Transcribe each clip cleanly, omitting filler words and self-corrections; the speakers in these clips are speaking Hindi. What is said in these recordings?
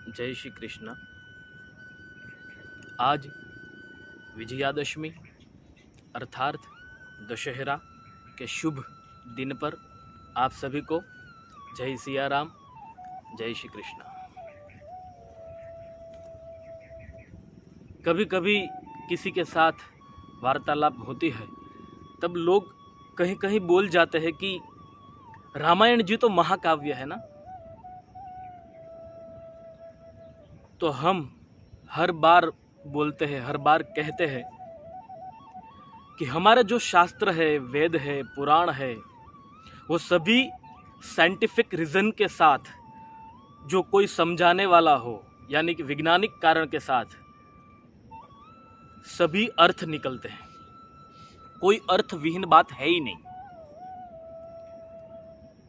जय श्री कृष्ण। आज विजयादशमी अर्थात दशहरा के शुभ दिन पर आप सभी को जय सिया राम, जय श्री कृष्ण। कभी कभी किसी के साथ वार्तालाप होती है तब लोग कहीं कहीं बोल जाते हैं कि रामायण जी तो महाकाव्य है ना। तो हम हर बार बोलते हैं, हर बार कहते हैं कि हमारे जो शास्त्र है, वेद है, पुराण है, वो सभी साइंटिफिक रीजन के साथ जो कोई समझाने वाला हो, यानी कि वैज्ञानिक कारण के साथ सभी अर्थ निकलते हैं। कोई अर्थ विहीन बात है ही नहीं।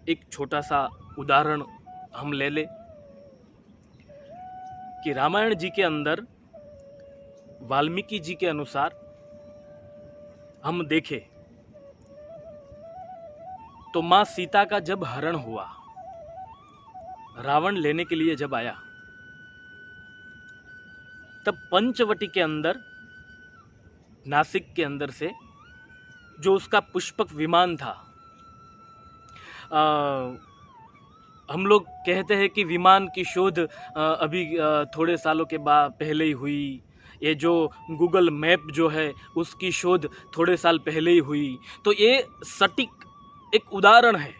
एक छोटा सा उदाहरण हम ले ले कि रामायण जी के अंदर वाल्मीकि जी के अनुसार हम देखें तो मां सीता का जब हरण हुआ, रावण लेने के लिए जब आया, तब पंचवटी के अंदर, नासिक के अंदर से जो उसका पुष्पक विमान था, हम लोग कहते हैं कि विमान की शोध अभी थोड़े सालों के बाद पहले ही हुई। ये जो गूगल मैप जो है उसकी शोध थोड़े साल पहले ही हुई। तो ये सटीक एक उदाहरण है।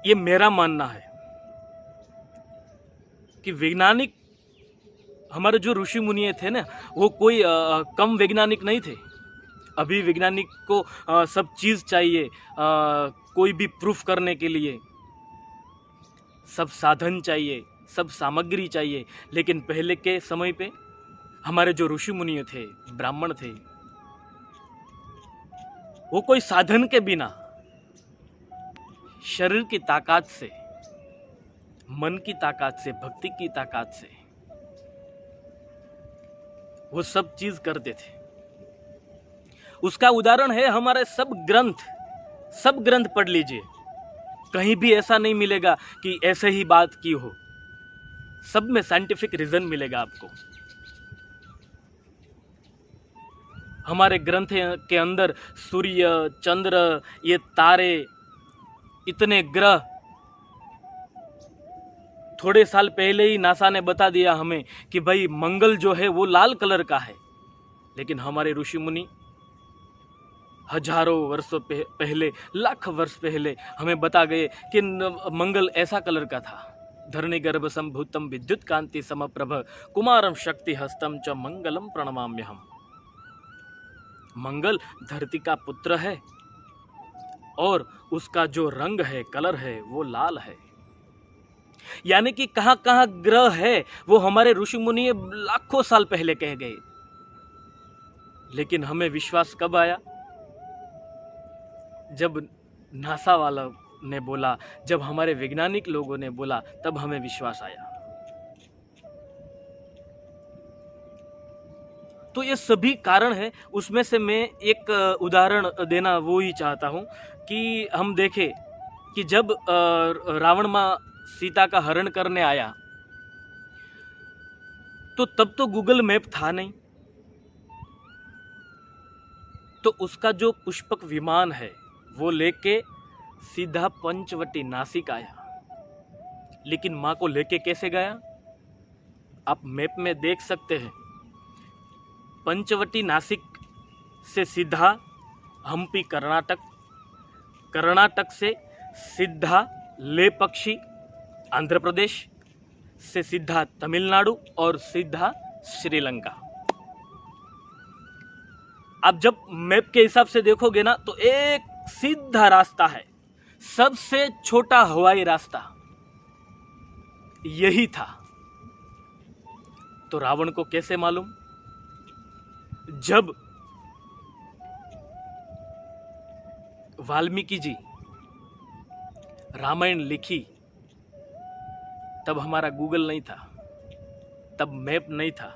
ये मेरा मानना है कि वैज्ञानिक, हमारे जो ऋषि मुनि थे ना, वो कोई कम वैज्ञानिक नहीं थे। अभी वैज्ञानिक को सब चीज़ चाहिए, कोई भी प्रूफ करने के लिए सब साधन चाहिए, सब सामग्री चाहिए। लेकिन पहले के समय पे हमारे जो ऋषि मुनि थे, ब्राह्मण थे, वो कोई साधन के बिना शरीर की ताकत से, मन की ताकत से, भक्ति की ताकत से वो सब चीज करते थे। उसका उदाहरण है हमारे सब ग्रंथ पढ़ लीजिए, कहीं भी ऐसा नहीं मिलेगा कि ऐसे ही बात की हो। सब में साइंटिफिक रीजन मिलेगा आपको। हमारे ग्रंथ के अंदर सूर्य, चंद्र, ये तारे, इतने ग्रह, थोड़े साल पहले ही नासा ने बता दिया हमें कि भाई मंगल जो है वो लाल कलर का है। लेकिन हमारे ऋषि मुनि हजारों वर्षों पहले, लाख वर्ष पहले हमें बता गए कि मंगल ऐसा कलर का था। धरणी गर्भ संभूतम विद्युत कांति समप्रभ कुमारम शक्ति हस्तम च मंगलम प्रणमाम्यहम। मंगल धरती का पुत्र है और उसका जो रंग है, कलर है, वो लाल है। यानी कि कहां कहां ग्रह है वो हमारे ऋषि मुनि लाखों साल पहले कह गए। लेकिन हमें विश्वास कब आया? जब नासा वाला ने बोला, जब हमारे वैज्ञानिक लोगों ने बोला, तब हमें विश्वास आया। तो ये सभी कारण है। उसमें से मैं एक उदाहरण देना वो ही चाहता हूं कि हम देखें कि जब रावण मां सीता का हरण करने आया तो तब तो गूगल मैप था नहीं। तो उसका जो पुष्पक विमान है वो लेके सीधा पंचवटी नासिक आया। लेकिन मां को लेके कैसे गया? आप मैप में देख सकते हैं। पंचवटी नासिक से सीधा हम्पी कर्नाटक, कर्नाटक से सीधा लेपक्षी आंध्र प्रदेश, से सीधा तमिलनाडु और सीधा श्रीलंका। आप जब मैप के हिसाब से देखोगे ना तो एक सीधा रास्ता है। सबसे छोटा हवाई रास्ता यही था। तो रावण को कैसे मालूम? जब वाल्मीकि जी रामायण लिखी तब हमारा गूगल नहीं था, तब मैप नहीं था,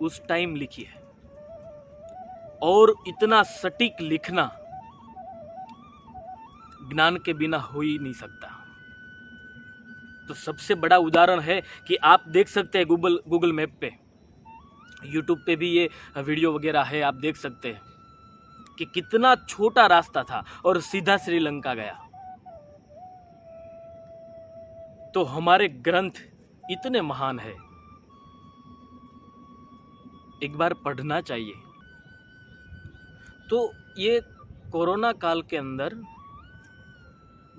उस टाइम लिखी है। और इतना सटीक लिखना ज्ञान के बिना हो ही नहीं सकता। तो सबसे बड़ा उदाहरण है कि आप देख सकते हैं गूगल मैप पे, यूट्यूब पे भी ये वीडियो वगैरह है, आप देख सकते हैं कि कितना छोटा रास्ता था और सीधा श्रीलंका गया। तो हमारे ग्रंथ इतने महान है, एक बार पढ़ना चाहिए। तो ये कोरोना काल के अंदर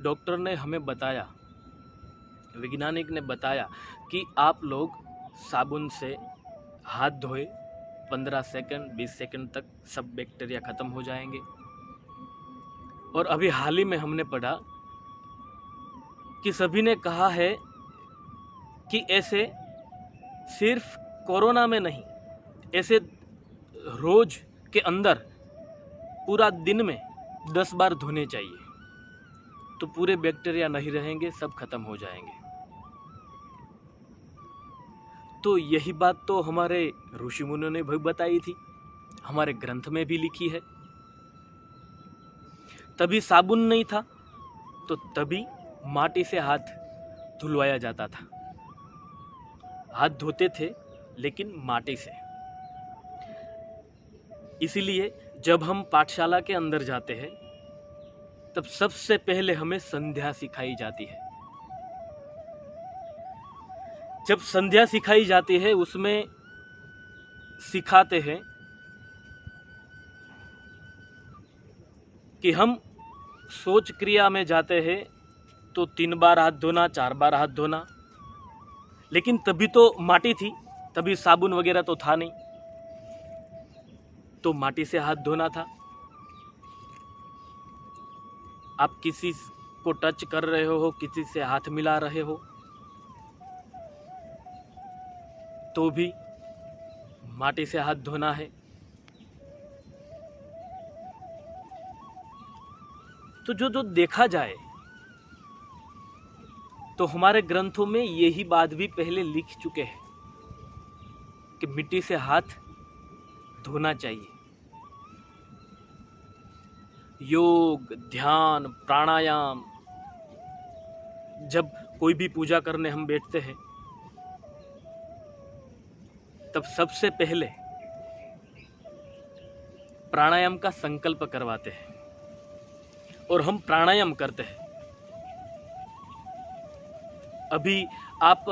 डॉक्टर ने हमें बताया, वैज्ञानिक ने बताया कि आप लोग साबुन से हाथ धोए, 15 सेकंड 20 सेकंड तक सब बैक्टीरिया खत्म हो जाएंगे। और अभी हाल ही में हमने पढ़ा कि सभी ने कहा है कि ऐसे सिर्फ कोरोना में नहीं, ऐसे रोज के अंदर पूरा दिन में 10 बार धोने चाहिए, तो पूरे बैक्टीरिया नहीं रहेंगे, सब खत्म हो जाएंगे। तो यही बात तो हमारे ऋषि मुनियों ने भी बताई थी, हमारे ग्रंथ में भी लिखी है। तभी साबुन नहीं था, तो तभी माटी से हाथ धुलवाया जाता था। हाथ धोते थे लेकिन माटी से। इसीलिए जब हम पाठशाला के अंदर जाते हैं तब सबसे पहले हमें संध्या सिखाई जाती है। जब संध्या सिखाई जाती है उसमें सिखाते हैं कि हम सोच क्रिया में जाते हैं तो 3 बार हाथ धोना, 4 बार हाथ धोना, लेकिन तभी तो माटी थी, तभी साबुन वगैरह तो था नहीं, तो माटी से हाथ धोना था। आप किसी को टच कर रहे हो, किसी से हाथ मिला रहे हो, तो भी माटी से हाथ धोना है। तो जो देखा जाए तो हमारे ग्रंथों में यही बात भी पहले लिख चुके हैं कि मिट्टी से हाथ धोना चाहिए। योग, ध्यान, प्राणायाम, जब कोई भी पूजा करने हम बैठते हैं तब सबसे पहले प्राणायाम का संकल्प करवाते हैं और हम प्राणायाम करते हैं। अभी आप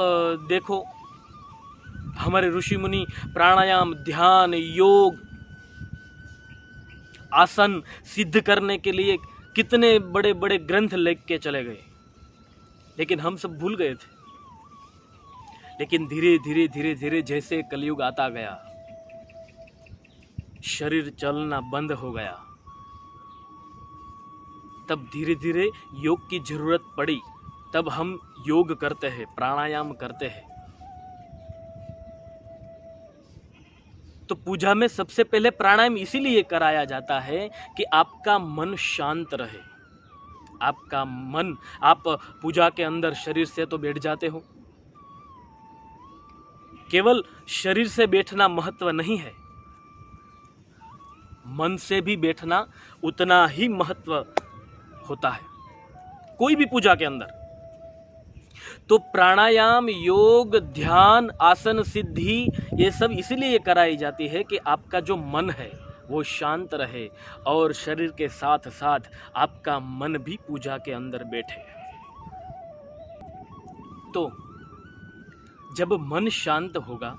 देखो, हमारे ऋषि मुनि प्राणायाम, ध्यान, योग, आसन सिद्ध करने के लिए कितने बड़े बड़े ग्रंथ लिख के चले गए, लेकिन हम सब भूल गए थे। लेकिन धीरे धीरे धीरे धीरे जैसे कलयुग आता गया, शरीर चलना बंद हो गया, तब धीरे धीरे योग की जरूरत पड़ी। तब हम योग करते हैं, प्राणायाम करते हैं। तो पूजा में सबसे पहले प्राणायाम इसीलिए कराया जाता है कि आपका मन शांत रहे। आपका मन, आप पूजा के अंदर शरीर से तो बैठ जाते हो, केवल शरीर से बैठना महत्व नहीं है, मन से भी बैठना उतना ही महत्व होता है कोई भी पूजा के अंदर। तो प्राणायाम, योग, ध्यान, आसन सिद्धि, ये सब इसलिए कराई जाती है कि आपका जो मन है वो शांत रहे और शरीर के साथ साथ आपका मन भी पूजा के अंदर बैठे। तो जब मन शांत होगा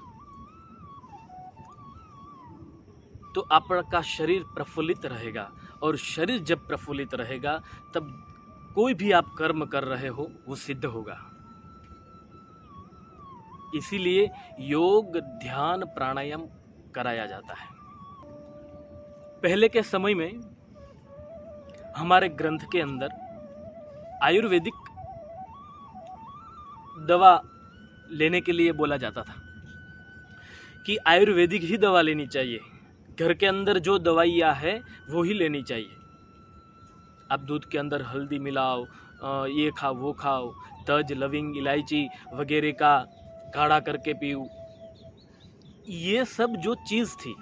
तो आपका शरीर प्रफुल्लित रहेगा, और शरीर जब प्रफुल्लित रहेगा तब कोई भी आप कर्म कर रहे हो वो सिद्ध होगा। इसीलिए योग, ध्यान, प्राणायाम कराया जाता है। पहले के समय में हमारे ग्रंथ के अंदर आयुर्वेदिक दवा लेने के लिए बोला जाता था कि आयुर्वेदिक ही दवा लेनी चाहिए, घर के अंदर जो दवाइयाँ है वो ही लेनी चाहिए। आप दूध के अंदर हल्दी मिलाओ, ये खाओ वो खाओ, तज, लविंग, इलायची वगैरह का काढ़ा करके पीओ। ये सब जो चीज़ थी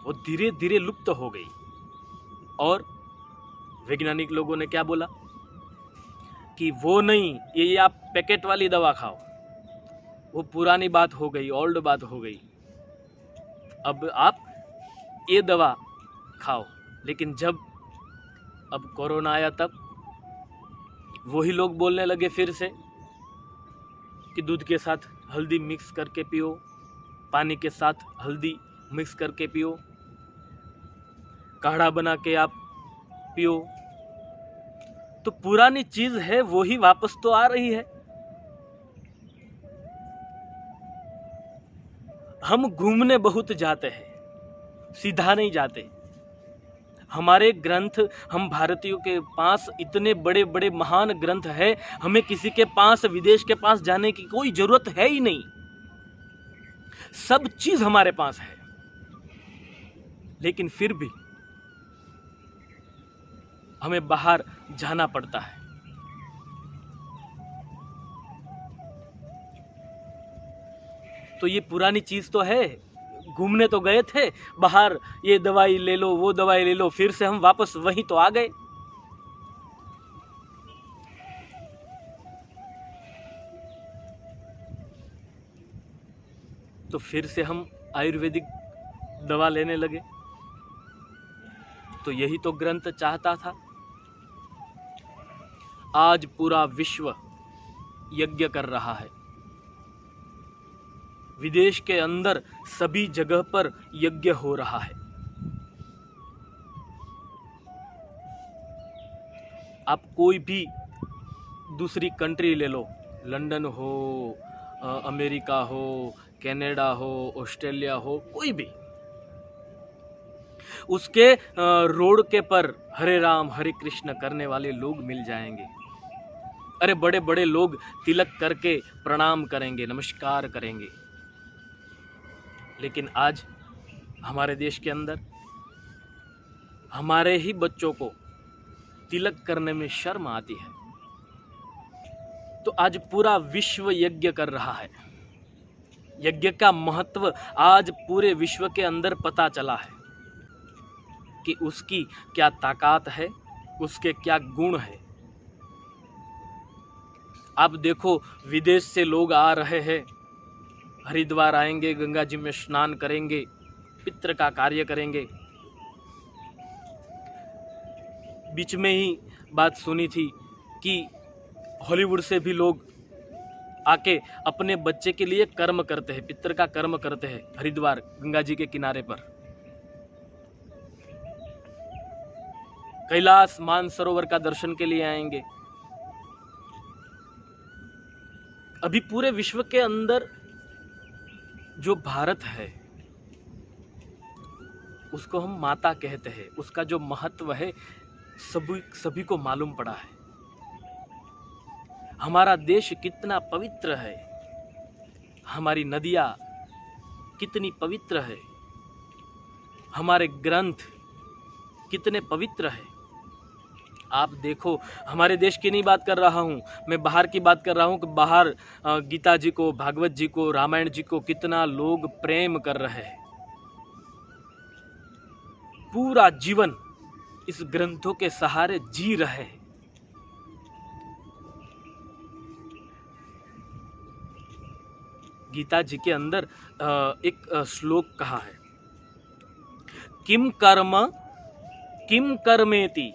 वो धीरे धीरे लुप्त हो गई। और वैज्ञानिक लोगों ने क्या बोला कि वो नहीं, ये आप पैकेट वाली दवा खाओ, वो पुरानी बात हो गई, ओल्ड बात हो गई। अब आप ये दवा खाओ। लेकिन जब अब कोरोना आया तब वही लोग बोलने लगे फिर से कि दूध के साथ हल्दी मिक्स करके पियो, पानी के साथ हल्दी मिक्स करके पियो, काढ़ा बना के आप पियो। तो पुरानी चीज है वही वापस तो आ रही है। हम घूमने बहुत जाते हैं, सीधा नहीं जाते। हमारे ग्रंथ, हम भारतीयों के पास इतने बड़े बड़े महान ग्रंथ है, हमें किसी के पास, विदेश के पास जाने की कोई जरूरत है ही नहीं। सब चीज हमारे पास है, लेकिन फिर भी हमें बाहर जाना पड़ता है। तो ये पुरानी चीज तो है। घूमने तो गए थे बाहर, ये दवाई ले लो, वो दवाई ले लो, फिर से हम वापस वहीं तो आ गए। तो फिर से हम आयुर्वेदिक दवा लेने लगे। तो यही तो ग्रंथ चाहता था। आज पूरा विश्व यज्ञ कर रहा है। विदेश के अंदर सभी जगह पर यज्ञ हो रहा है। आप कोई भी दूसरी कंट्री ले लो, लंदन हो, अमेरिका हो, कनाडा हो, ऑस्ट्रेलिया हो, कोई भी, उसके रोड के पर हरे राम हरे कृष्ण करने वाले लोग मिल जाएंगे। अरे बड़े बड़े लोग तिलक करके प्रणाम करेंगे, नमस्कार करेंगे। लेकिन आज हमारे देश के अंदर हमारे ही बच्चों को तिलक करने में शर्म आती है। तो आज पूरा विश्व यज्ञ कर रहा है। यज्ञ का महत्व आज पूरे विश्व के अंदर पता चला है कि उसकी क्या ताकत है, उसके क्या गुण है। आप देखो, विदेश से लोग आ रहे हैं, हरिद्वार आएंगे, गंगा जी में स्नान करेंगे, पितृ का कार्य करेंगे। बीच में ही बात सुनी थी कि हॉलीवुड से भी लोग आके अपने बच्चे के लिए कर्म करते हैं, पितृ का कर्म करते हैं हरिद्वार गंगा जी के किनारे पर। कैलाश मानसरोवर का दर्शन के लिए आएंगे। अभी पूरे विश्व के अंदर जो भारत है उसको हम माता कहते हैं। उसका जो महत्व है सभी को मालूम पड़ा है। हमारा देश कितना पवित्र है, हमारी नदियां कितनी पवित्र है, हमारे ग्रंथ कितने पवित्र है। आप देखो, हमारे देश की नहीं बात कर रहा हूँ, मैं बाहर की बात कर रहा हूँ कि बाहर गीता जी को, भागवत जी को, रामायण जी को कितना लोग प्रेम कर रहे हैं। पूरा जीवन इस ग्रंथों के सहारे जी रहे हैं। गीता जी के अंदर एक श्लोक कहा है, किम कर्मेति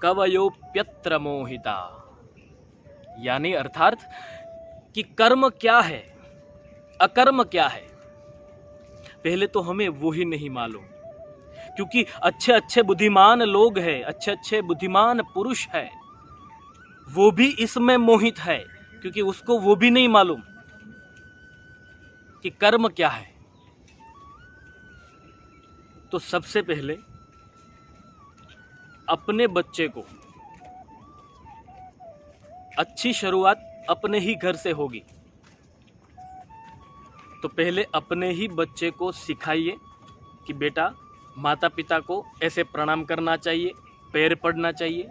कवयोप्यत्र मोहिता। यानी अर्थात कि कर्म क्या है, अकर्म क्या है, पहले तो हमें वो ही नहीं मालूम। क्योंकि अच्छे अच्छे बुद्धिमान लोग हैं, अच्छे अच्छे बुद्धिमान पुरुष है, वो भी इसमें मोहित है, क्योंकि उसको वो भी नहीं मालूम कि कर्म क्या है। तो सबसे पहले अपने बच्चे को अच्छी शुरुआत अपने ही घर से होगी। तो पहले अपने ही बच्चे को सिखाइए कि बेटा माता पिता को ऐसे प्रणाम करना चाहिए, पैर पड़ना चाहिए,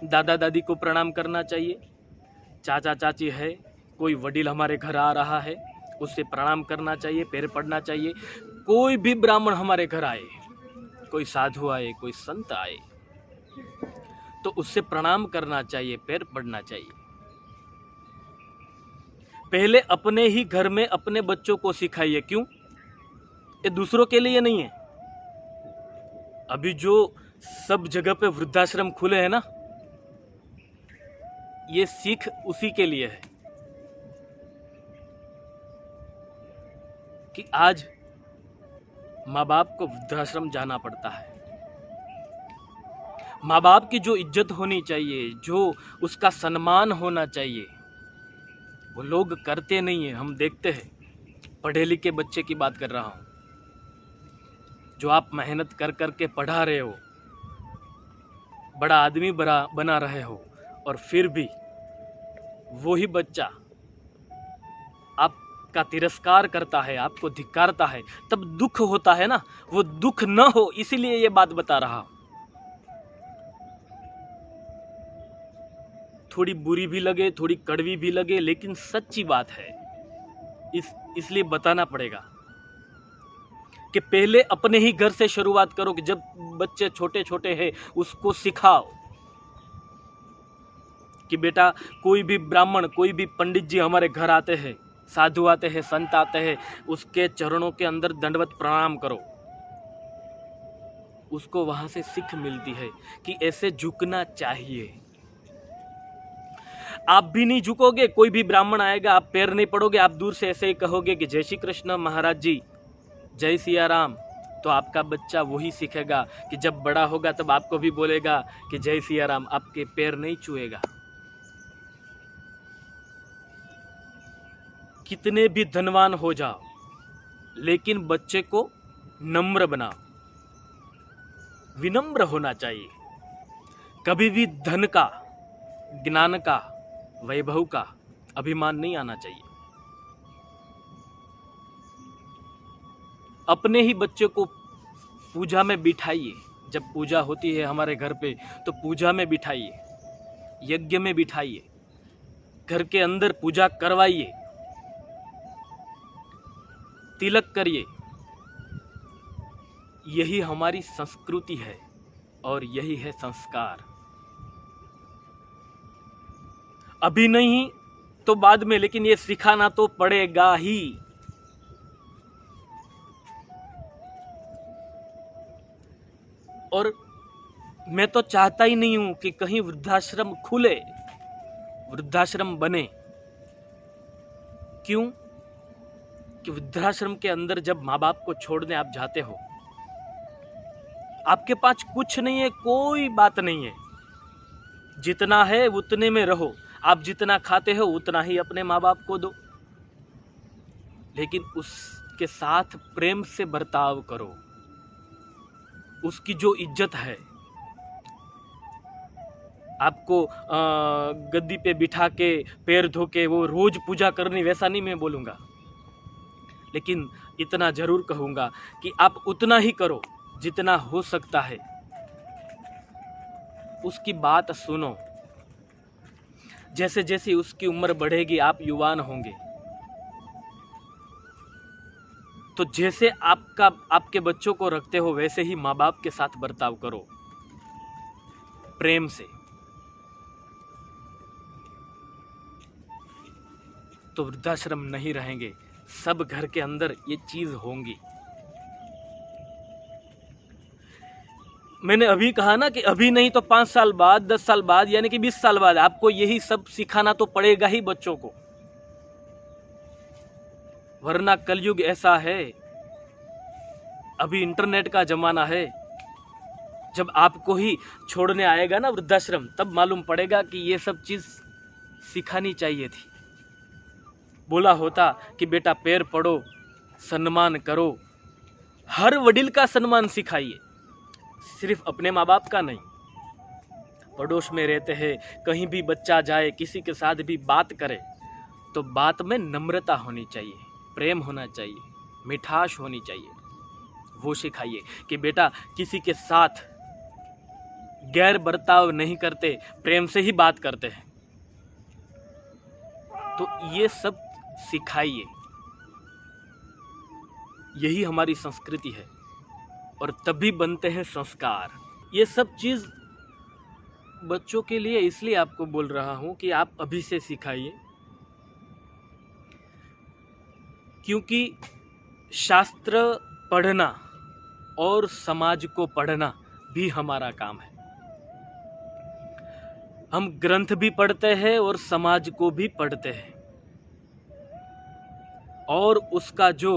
दादा दादी को प्रणाम करना चाहिए, चाचा चाची है, कोई वडील हमारे घर आ रहा है उससे प्रणाम करना चाहिए, पैर पड़ना चाहिए। कोई भी ब्राह्मण हमारे घर आए, कोई साधु आए, कोई संत आए, तो उससे प्रणाम करना चाहिए, पैर पड़ना चाहिए। पहले अपने ही घर में अपने बच्चों को सिखाइए। क्यों? ये दूसरों के लिए नहीं है। अभी जो सब जगह पे वृद्धाश्रम खुले हैं ना, ये सीख उसी के लिए है कि आज माँ बाप को वृद्धाश्रम जाना पड़ता है। माँ बाप की जो इज्जत होनी चाहिए, जो उसका सम्मान होना चाहिए, वो लोग करते नहीं है। हम देखते हैं। पढ़े लिखे बच्चे की बात कर रहा हूँ, जो आप मेहनत कर कर के पढ़ा रहे हो, बड़ा आदमी बना रहे हो, और फिर भी वही बच्चा आपका तिरस्कार करता है, आपको धिक्कारता है, तब दुख होता है ना। वो दुख न हो इसीलिए ये बात बता रहा हूं। थोड़ी बुरी भी लगे, थोड़ी कड़वी भी लगे, लेकिन सच्ची बात है। इसलिए बताना पड़ेगा कि पहले अपने ही घर से शुरुआत करो कि जब बच्चे छोटे छोटे हैं उसको सिखाओ कि बेटा, कोई भी ब्राह्मण, कोई भी पंडित जी हमारे घर आते हैं, साधु आते हैं, संत आते हैं, उसके चरणों के अंदर दंडवत प्रणाम करो। उसको वहां से सीख मिलती है कि ऐसे झुकना चाहिए। आप भी नहीं झुकोगे, कोई भी ब्राह्मण आएगा, आप पैर नहीं पड़ोगे, आप दूर से ऐसे ही कहोगे कि जय श्री कृष्ण महाराज जी, जय सिया राम, तो आपका बच्चा वही सीखेगा कि जब बड़ा होगा तब आपको भी बोलेगा कि जय सिया राम, आपके पैर नहीं छुएगा। कितने भी धनवान हो जाओ, लेकिन बच्चे को नम्र बनाओ, विनम्र होना चाहिए। कभी भी धन का, ज्ञान का, वैभव का अभिमान नहीं आना चाहिए। अपने ही बच्चे को पूजा में बिठाइए। जब पूजा होती है हमारे घर पे, तो पूजा में बिठाइए, यज्ञ में बिठाइए, घर के अंदर पूजा करवाइए, तिलक करिए। यही हमारी संस्कृति है और यही है संस्कार। अभी नहीं तो बाद में, लेकिन ये सिखाना तो पड़ेगा ही। और मैं तो चाहता ही नहीं हूं कि कहीं वृद्धाश्रम खुले, वृद्धाश्रम बने। क्यों? कि वृद्धाश्रम के अंदर जब माँ बाप को छोड़ने आप जाते हो, आपके पास कुछ नहीं है, कोई बात नहीं है। जितना है उतने में रहो। आप जितना खाते हो उतना ही अपने माँ बाप को दो, लेकिन उसके साथ प्रेम से बर्ताव करो। उसकी जो इज्जत है, आपको गद्दी पे बिठा के पैर धो के वो रोज पूजा करनी, वैसा नहीं मैं बोलूँगा, लेकिन इतना जरूर कहूँगा कि आप उतना ही करो जितना हो सकता है। उसकी बात सुनो। जैसे जैसे उसकी उम्र बढ़ेगी, आप युवान होंगे, तो जैसे आपके बच्चों को रखते हो वैसे ही माँ बाप के साथ बर्ताव करो, प्रेम से। तो वृद्धाश्रम नहीं रहेंगे, सब घर के अंदर ये चीज होंगी। मैंने अभी कहा ना कि अभी नहीं तो 5 साल बाद, 10 साल बाद, यानी कि 20 साल बाद आपको यही सब सिखाना तो पड़ेगा ही बच्चों को। वरना कलयुग ऐसा है, अभी इंटरनेट का जमाना है, जब आपको ही छोड़ने आएगा ना वृद्धाश्रम, तब मालूम पड़ेगा कि ये सब चीज सिखानी चाहिए थी। बोला होता कि बेटा पैर पड़ो, सम्मान करो, हर वडील का सम्मान सिखाइए, सिर्फ अपने माँ बाप का नहीं। पड़ोस में रहते हैं, कहीं भी बच्चा जाए, किसी के साथ भी बात करे, तो बात में नम्रता होनी चाहिए, प्रेम होना चाहिए, मिठास होनी चाहिए। वो सिखाइए कि बेटा किसी के साथ गैर बर्ताव नहीं करते, प्रेम से ही बात करते हैं। तो ये सब सिखाइए। यही हमारी संस्कृति है, और तभी बनते हैं संस्कार। ये सब चीज बच्चों के लिए इसलिए आपको बोल रहा हूँ कि आप अभी से सिखाइए, क्योंकि शास्त्र पढ़ना और समाज को पढ़ना भी हमारा काम है। हम ग्रंथ भी पढ़ते हैं और समाज को भी पढ़ते हैं, और उसका जो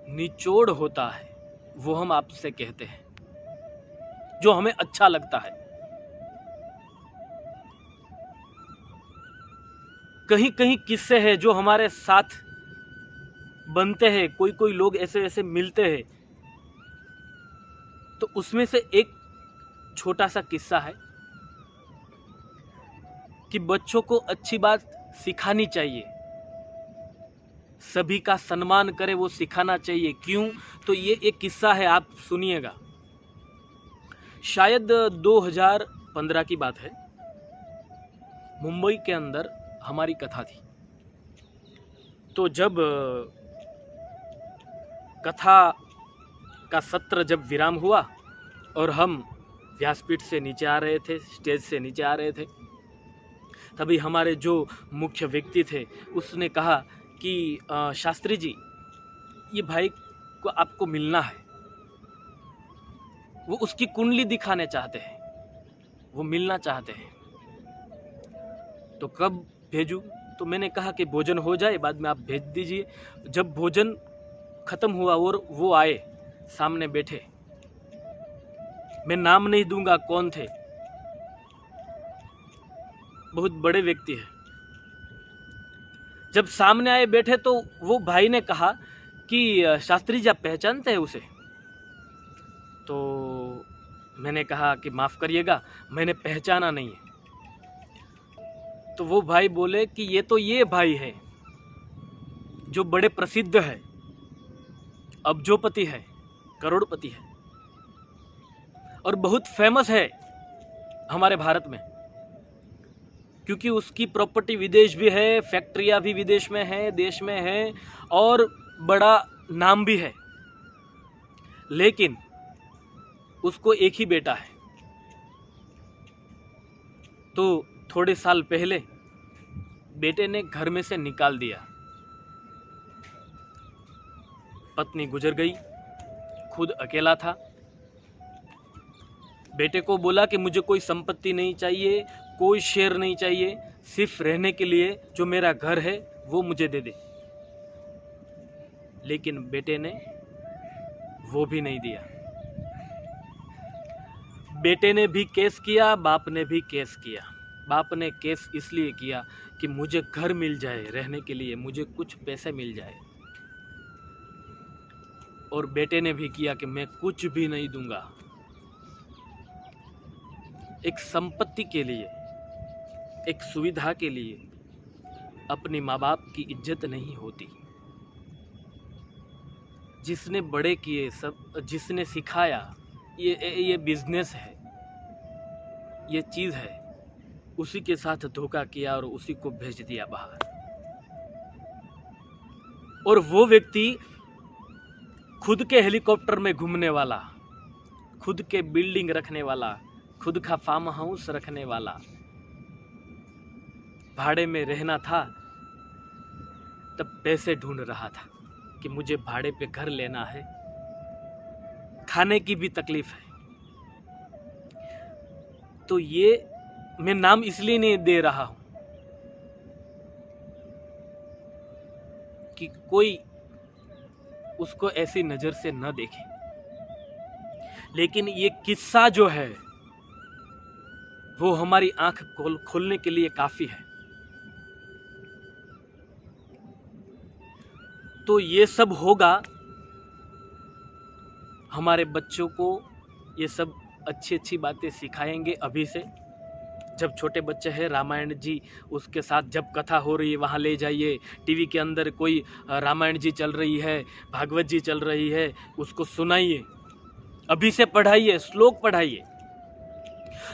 निचोड़ होता है वो हम आपसे कहते हैं, जो हमें अच्छा लगता है। कहीं कहीं किस्से हैं जो हमारे साथ बनते हैं, कोई कोई लोग ऐसे ऐसे मिलते हैं, तो उसमें से एक छोटा सा किस्सा है कि बच्चों को अच्छी बात सिखानी चाहिए, सभी का सम्मान करे वो सिखाना चाहिए। क्यों? तो ये एक किस्सा है, आप सुनिएगा। शायद 2015 की बात है, मुंबई के अंदर हमारी कथा थी। तो जब कथा का सत्र जब विराम हुआ और हम व्यासपीठ से नीचे आ रहे थे, स्टेज से नीचे आ रहे थे, तभी हमारे जो मुख्य व्यक्ति थे उसने कहा कि शास्त्री जी, ये भाई को आपको मिलना है, वो उसकी कुंडली दिखाने चाहते हैं, वो मिलना चाहते हैं। तो कब भेजूं? तो मैंने कहा कि भोजन हो जाए, बाद में आप भेज दीजिए। जब भोजन खत्म हुआ और वो आए, सामने बैठे, मैं नाम नहीं दूंगा कौन थे, बहुत बड़े व्यक्ति हैं। जब सामने आए बैठे तो वो भाई ने कहा कि शास्त्री जी आप पहचानते हैं उसे? तो मैंने कहा कि माफ़ करिएगा, मैंने पहचाना नहीं है। तो वो भाई बोले कि ये भाई है जो बड़े प्रसिद्ध है, अब्जोपति है, करोड़पति है, और बहुत फेमस है हमारे भारत में, क्योंकि उसकी प्रॉपर्टी विदेश भी है, फैक्ट्रियां भी विदेश में है, देश में है, और बड़ा नाम भी है। लेकिन उसको एक ही बेटा है। तो थोड़े साल पहले बेटे ने घर में से निकाल दिया, पत्नी गुजर गई, खुद अकेला था। बेटे को बोला कि मुझे कोई संपत्ति नहीं चाहिए, कोई शेयर नहीं चाहिए, सिर्फ रहने के लिए जो मेरा घर है वो मुझे दे दे। लेकिन बेटे ने वो भी नहीं दिया। बेटे ने भी केस किया, बाप ने भी केस किया। बाप ने केस इसलिए किया कि मुझे घर मिल जाए रहने के लिए, मुझे कुछ पैसे मिल जाए, और बेटे ने भी किया कि मैं कुछ भी नहीं दूंगा। एक संपत्ति के लिए, एक सुविधा के लिए अपने माँ बाप की इज्जत नहीं होती। जिसने बड़े किए, सब जिसने सिखाया, ये बिजनेस है, ये चीज़ है, उसी के साथ धोखा किया और उसी को भेज दिया बाहर। और वो व्यक्ति खुद के हेलीकॉप्टर में घूमने वाला, खुद के बिल्डिंग रखने वाला, खुद का फार्म हाउस रखने वाला, भाड़े में रहना था, तब पैसे ढूंढ रहा था कि मुझे भाड़े पे घर लेना है, खाने की भी तकलीफ है। तो ये मैं नाम इसलिए नहीं दे रहा हूं कि कोई उसको ऐसी नजर से न देखे, लेकिन ये किस्सा जो है वो हमारी आंख खोलने के लिए काफी है। तो ये सब होगा, हमारे बच्चों को ये सब अच्छी अच्छी बातें सिखाएंगे अभी से। जब छोटे बच्चे हैं, रामायण जी उसके साथ जब कथा हो रही है वहाँ ले जाइए, टीवी के अंदर कोई रामायण जी चल रही है, भागवत जी चल रही है, उसको सुनाइए, अभी से पढ़ाइए, श्लोक पढ़ाइए।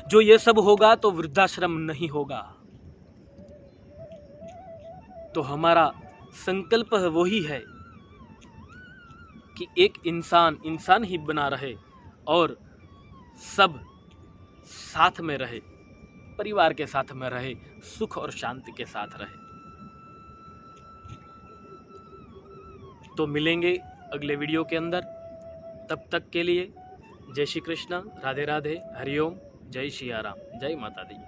जो ये सब होगा तो वृद्धाश्रम नहीं होगा। तो हमारा संकल्प वही है कि एक इंसान ही बना रहे और सब साथ में रहे, परिवार के साथ में रहे, सुख और शांति के साथ रहे। तो मिलेंगे अगले वीडियो के अंदर, तब तक के लिए जय श्री कृष्ण, राधे राधे, हरिओम, जय सिया राम, जय माता दी।